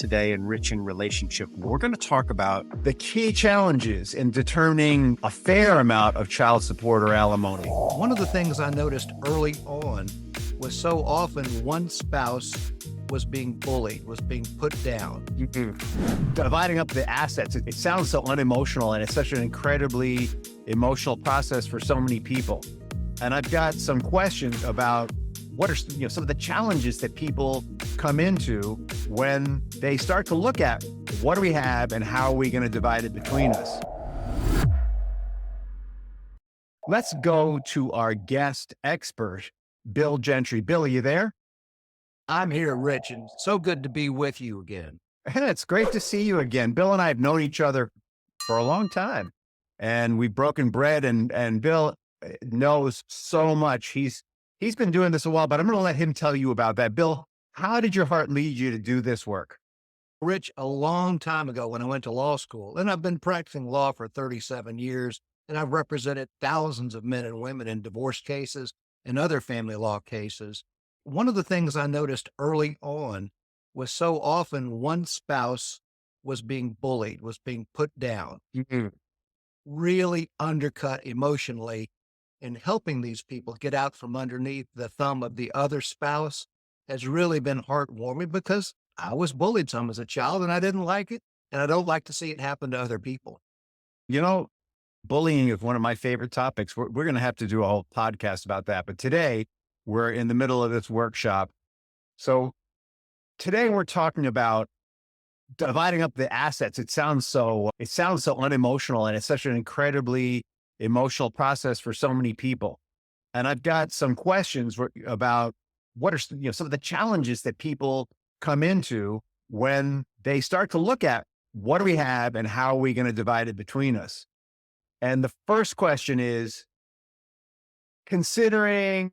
today, Enriching Relationship. We're going to talk about The key challenges in determining a fair amount of child support or alimony. One of the things I noticed early on was so often one spouse was being bullied, was being put down. Dividing up the assets, it sounds so unemotional, and it's such an incredibly emotional process for so many people. And I've got some questions about what are some of the challenges that people come into when they start to look at what do we have and how are we going to divide it between us. Let's go to our guest expert, Bill Gentry. Bill, are you there? I'm here, Rich, and so good to be with you again. Hey, it's great to see you again. Bill and I have known each other for a long time, and we've broken bread, and Bill knows so much. He's been doing this a while, but I'm going to let him tell you about that. Bill, how did your heart lead you to do this work? Rich, a long time ago when I went to law school, and I've been practicing law for 37 years, and I've represented thousands of men and women in divorce cases and other family law cases. One of the things I noticed early on was so often one spouse was being bullied, was being put down, really undercut emotionally, and helping these people get out from underneath the thumb of the other spouse has really been heartwarming because I was bullied some as a child and I didn't like it. And I don't like to see it happen to other people. You know, bullying is one of my favorite topics. We're going to have to do a whole podcast about that. But today we're in the middle of this workshop. So today we're talking about dividing up the assets. It sounds so unemotional, and it's such an incredibly emotional process for so many people. And I've got some questions about what are some of the challenges that people come into when they start to look at what do we have and how are we going to divide it between us. And the first question is, considering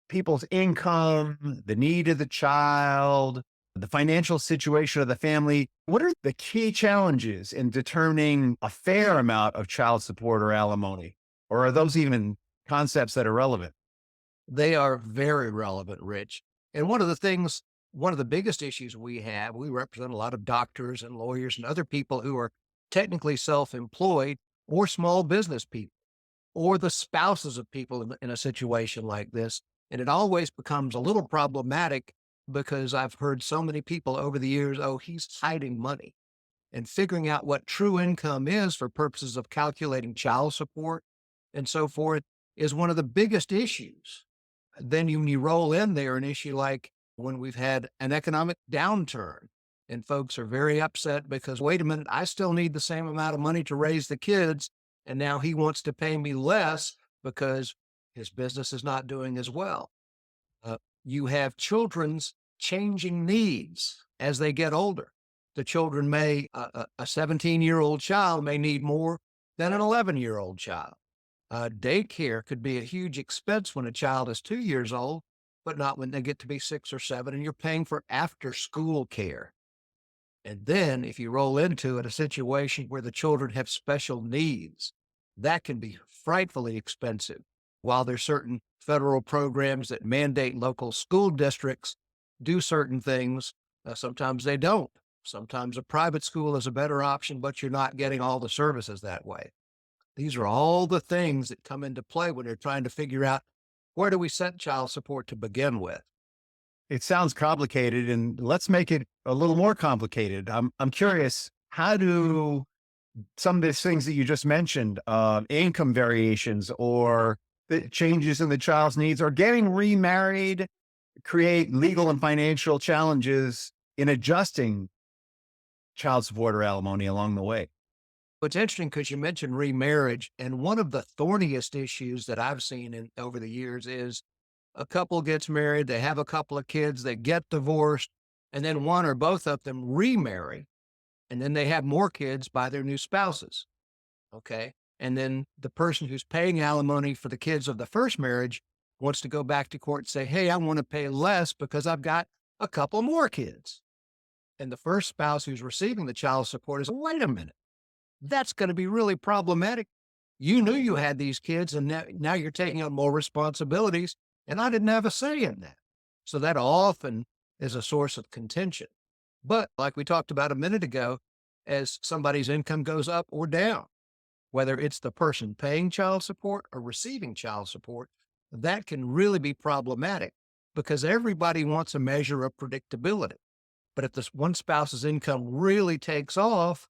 people's income, the need of the child, the financial situation of the family, what are the key challenges in determining a fair amount of child support or alimony? Or are those even concepts that are relevant? They are very relevant, Rich. And one of the biggest issues we represent a lot of doctors and lawyers and other people who are technically self-employed or small business people or the spouses of people in a situation like this. And it always becomes a little problematic because I've heard so many people over the years, oh, he's hiding money. And figuring out what true income is for purposes of calculating child support and so forth is one of the biggest issues. Then when you roll in there an issue like when we've had an economic downturn and folks are very upset because, wait a minute, I still need the same amount of money to raise the kids. And now he wants to pay me less because his business is not doing as well. You have children's changing needs as they get older. The children a 17-year-old child may need more than an 11-year-old child. Daycare could be a huge expense when a child is 2 years old, but not when they get to be 6 or 7, and you're paying for after-school care. And then if you roll into it, a situation where the children have special needs, that can be frightfully expensive. While there's certain federal programs that mandate local school districts do certain things, sometimes they don't. Sometimes a private school is a better option, but you're not getting all the services that way. These are all the things that come into play when you're trying to figure out where do we set child support to begin with. It sounds complicated, and let's make it a little more complicated. I'm curious, how do some of these things that you just mentioned, income variations or the changes in the child's needs or getting remarried, create legal and financial challenges in adjusting child support or alimony along the way? It's interesting because you mentioned remarriage, and one of the thorniest issues that I've seen over the years is a couple gets married, they have a couple of kids, they get divorced, and then one or both of them remarry, and then they have more kids by their new spouses. Okay. And then the person who's paying alimony for the kids of the first marriage wants to go back to court and say, hey, I want to pay less because I've got a couple more kids. And the first spouse who's receiving the child support is, wait a minute, that's going to be really problematic. You knew you had these kids and now you're taking on more responsibilities, and I didn't have a say in that. So that often is a source of contention. But like we talked about a minute ago, as somebody's income goes up or down, whether it's the person paying child support or receiving child support, that can really be problematic because everybody wants a measure of predictability. But if this one spouse's income really takes off,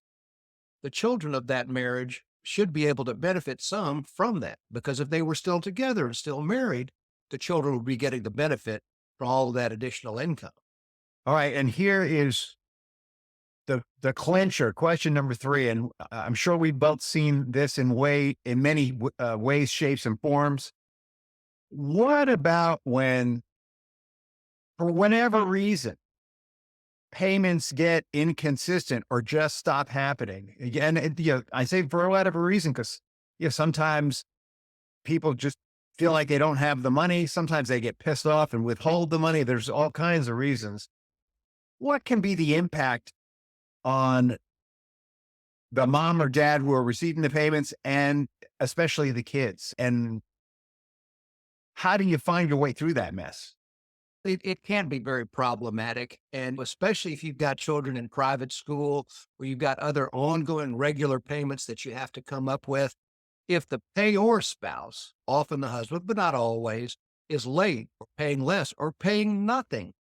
the children of that marriage should be able to benefit some from that, because if they were still together and still married, the children would be getting the benefit from all of that additional income. All right. And here is the clincher, question number 3. And I'm sure we've both seen this in many ways, shapes, and forms. What about when, for whatever reason, payments get inconsistent or just stop happening? Again, I say for whatever reason, because sometimes people just feel like they don't have the money. Sometimes they get pissed off and withhold the money. There's all kinds of reasons. What can be the impact on the mom or dad who are receiving the payments, and especially the kids? And how do you find your way through that mess? It can be very problematic. And especially if you've got children in private school or you've got other ongoing regular payments that you have to come up with. If the payor spouse, often the husband, but not always, is late or paying less or paying nothing,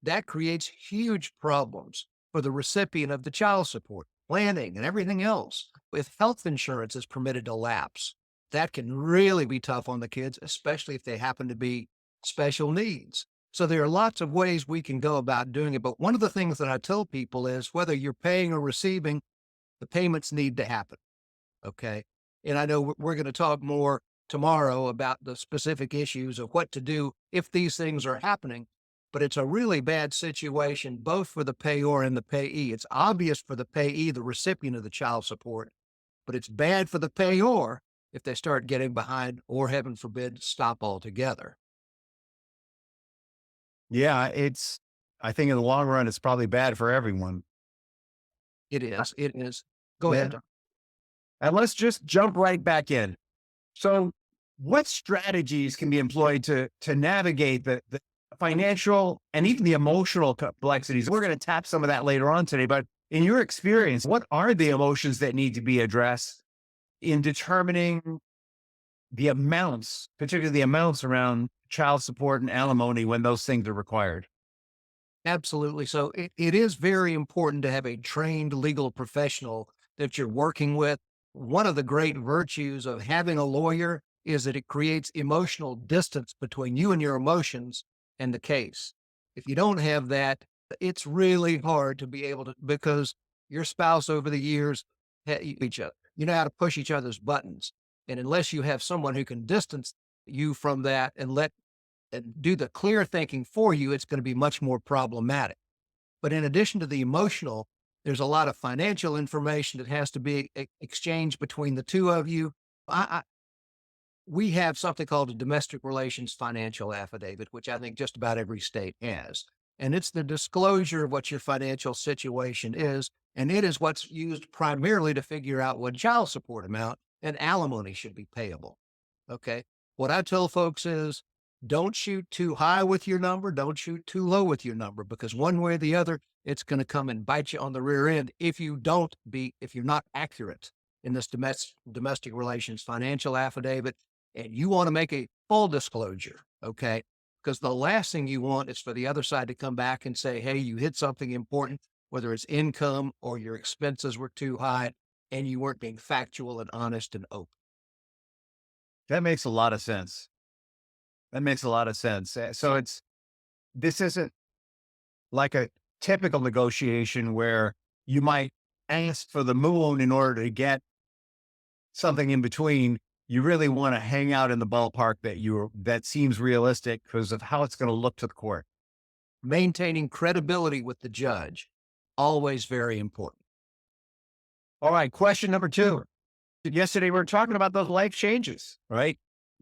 that creates huge problems for the recipient of the child support, planning, and everything else. If health insurance is permitted to lapse, that can really be tough on the kids, especially if they happen to be special needs. So there are lots of ways we can go about doing it. But one of the things that I tell people is whether you're paying or receiving, the payments need to happen. Okay. And I know we're going to talk more tomorrow about the specific issues of what to do if these things are happening. But it's a really bad situation, both for the payor and the payee. It's obvious for the payee, the recipient of the child support, but it's bad for the payor if they start getting behind or, heaven forbid, stop altogether. Yeah, I think in the long run, it's probably bad for everyone. It is. It is. Go Yeah. ahead. And let's just jump right back in. So what strategies can be employed to navigate the financial and even the emotional complexities? We're going to tap some of that later on today, but in your experience, what are the emotions that need to be addressed in determining the amounts, particularly the amounts around child support and alimony when those things are required? Absolutely. So it is very important to have a trained legal professional that you're working with. One of the great virtues of having a lawyer is that it creates emotional distance between you and your emotions and the case. If you don't have that, it's really hard to be able to, because your spouse over the years, each other, you know how to push each other's buttons. And unless you have someone who can distance you from that and do the clear thinking for you, it's going to be much more problematic. But in addition to the emotional, there's a lot of financial information that has to be exchanged between the two of you. We have something called a domestic relations financial affidavit, which I think just about every state has. And it's the disclosure of what your financial situation is. And it is what's used primarily to figure out what child support amount and alimony should be payable. Okay. What I tell folks is don't shoot too high with your number. Don't shoot too low with your number, because one way or the other, it's going to come and bite you on the rear end if you're not accurate in this domestic relations financial affidavit. And you want to make a full disclosure. Okay. Because the last thing you want is for the other side to come back and say, hey, you hit something important, whether it's income or your expenses were too high and you weren't being factual and honest and open. That makes a lot of sense. That makes a lot of sense. So this isn't like a typical negotiation where you might ask for the moon in order to get something in between. You really want to hang out in the ballpark that seems realistic because of how it's going to look to the court. Maintaining credibility with the judge, always very important. All right. Question number 2. Yesterday, we were talking about those life changes, right?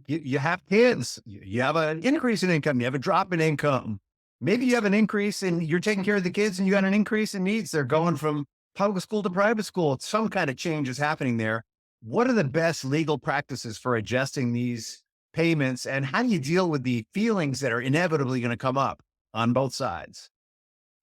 You have kids, you have an increase in income, you have a drop in income. Maybe you have an increase in, you're taking care of the kids and you got an increase in needs. They're going from public school to private school. Some kind of change is happening there. What are the best legal practices for adjusting these payments? And how do you deal with the feelings that are inevitably going to come up on both sides?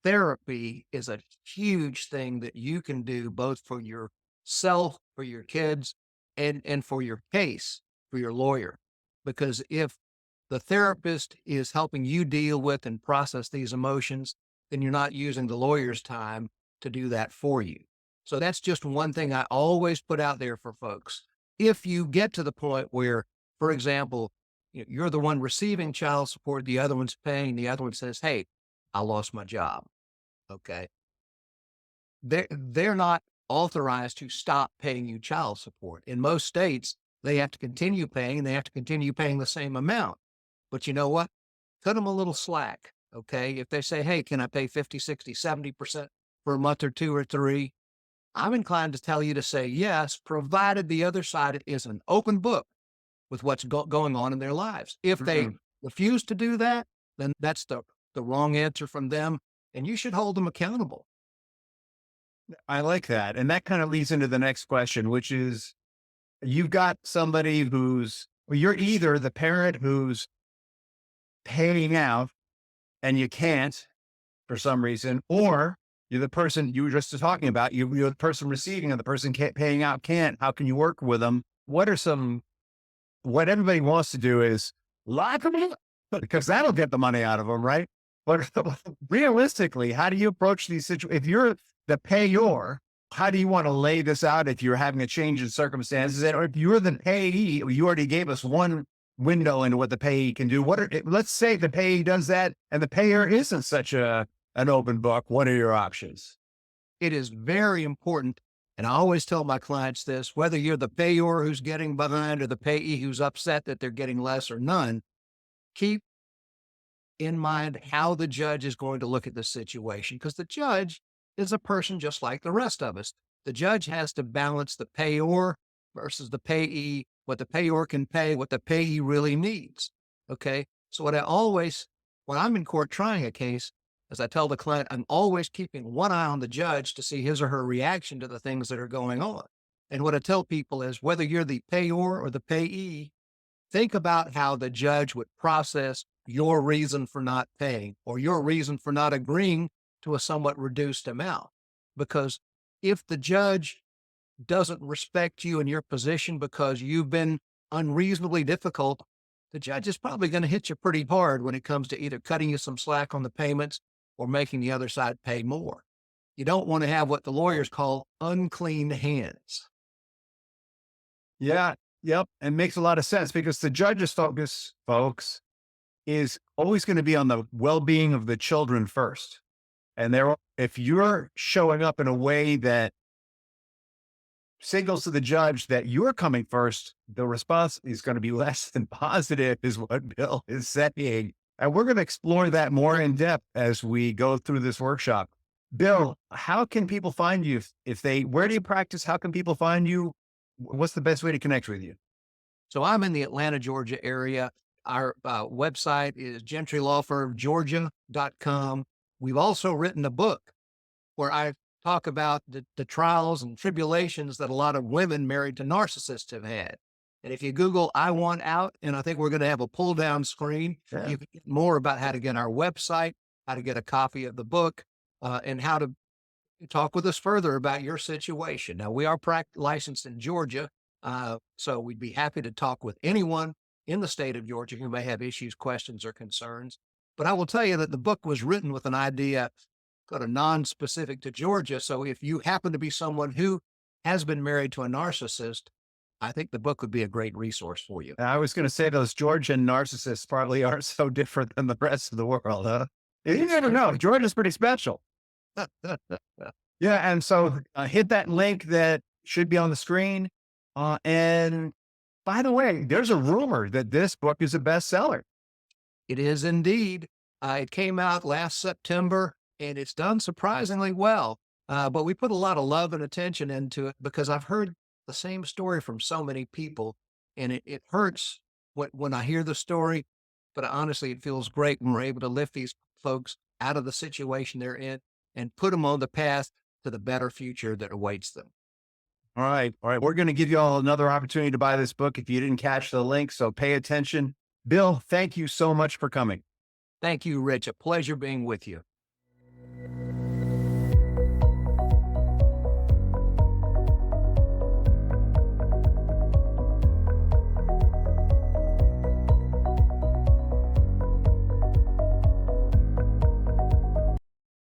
therapy is a huge thing that you can do both for yourself, for your kids, and for your case, for your lawyer. Because if the therapist is helping you deal with and process these emotions, then you're not using the lawyer's time to do that for you. So that's just one thing I always put out there for folks. If you get to the point where, for example, you're the one receiving child support, the other one's paying, the other one says, "Hey, I lost my job." Okay. They're not authorized to stop paying you child support. In most states, they have to continue paying and they have to continue paying the same amount. But you know what? Cut them a little slack. Okay. If they say, "Hey, can I pay 50, 60, 70% for a month or two or three?" I'm inclined to tell you to say yes, provided the other side is an open book with what's going on in their lives. If they refuse to do that, then that's the wrong answer from them, and you should hold them accountable. I like that. And that kind of leads into the next question, which is you've got somebody well, you're either the parent who's paying out and you can't for some reason, or you're the person you were just talking about. You're the person receiving and the person paying out can't. How can you work with them? What everybody wants to do is lock them up because that'll get the money out of them, right? But realistically, how do you approach these situations? If you're the payor, how do you want to lay this out if you're having a change in circumstances? Or if you're the payee, you already gave us one window into what the payee can do. Let's say the payee does that and the payer isn't such an open book. What are your options? It is very important. And I always tell my clients this, whether you're the payor who's getting behind or the payee who's upset that they're getting less or none, keep in mind how the judge is going to look at the situation, because the judge is a person just like the rest of us. The judge has to balance the payor versus the payee, what the payor can pay, what the payee really needs. Okay. So when I'm in court trying a case, as I tell the client, I'm always keeping one eye on the judge to see his or her reaction to the things that are going on. And what I tell people is whether you're the payor or the payee, think about how the judge would process your reason for not paying or your reason for not agreeing to a somewhat reduced amount. Because if the judge doesn't respect you and your position because you've been unreasonably difficult, the judge is probably going to hit you pretty hard when it comes to either cutting you some slack on the payments or making the other side pay more. You don't want to have what the lawyers call unclean hands. Yeah. Yep. And makes a lot of sense because the judge's focus, folks, is always going to be on the well-being of the children first. And if you're showing up in a way that signals to the judge that you're coming first, the response is going to be less than positive is what Bill is saying. And we're going to explore that more in depth as we go through this workshop. Bill, how can people find you where do you practice? How can people find you? What's the best way to connect with you? So I'm in the Atlanta, Georgia area. Our website is gentrylawfirmgeorgia.com. We've also written a book where I talk about the trials and tribulations that a lot of women married to narcissists have had. And if you Google "I Want Out," and I think we're going to have a pull down screen, you can get more about how to get our website, how to get a copy of the book, and how to talk with us further about your situation. Now, we are licensed in Georgia, so we'd be happy to talk with anyone in the state of Georgia who may have issues, questions, or concerns. But I will tell you that the book was written with an idea kind of non-specific to Georgia. So if you happen to be someone who has been married to a narcissist, I think the book would be a great resource for you. I was going to say those Georgian narcissists probably aren't so different than the rest of the world, huh? You never know. Georgia's pretty special. Yeah. And so hit that link that should be on the screen. And by the way, there's a rumor that this book is a bestseller. It is indeed. It came out last September and it's done surprisingly well. But we put a lot of love and attention into it because I've heard the same story from so many people, and it hurts when I hear the story, but honestly, it feels great when we're able to lift these folks out of the situation they're in and put them on the path to the better future that awaits them. All right. We're going to give you all another opportunity to buy this book if you didn't catch the link, so pay attention. Bill, thank you so much for coming. Thank you, Rich. A pleasure being with you.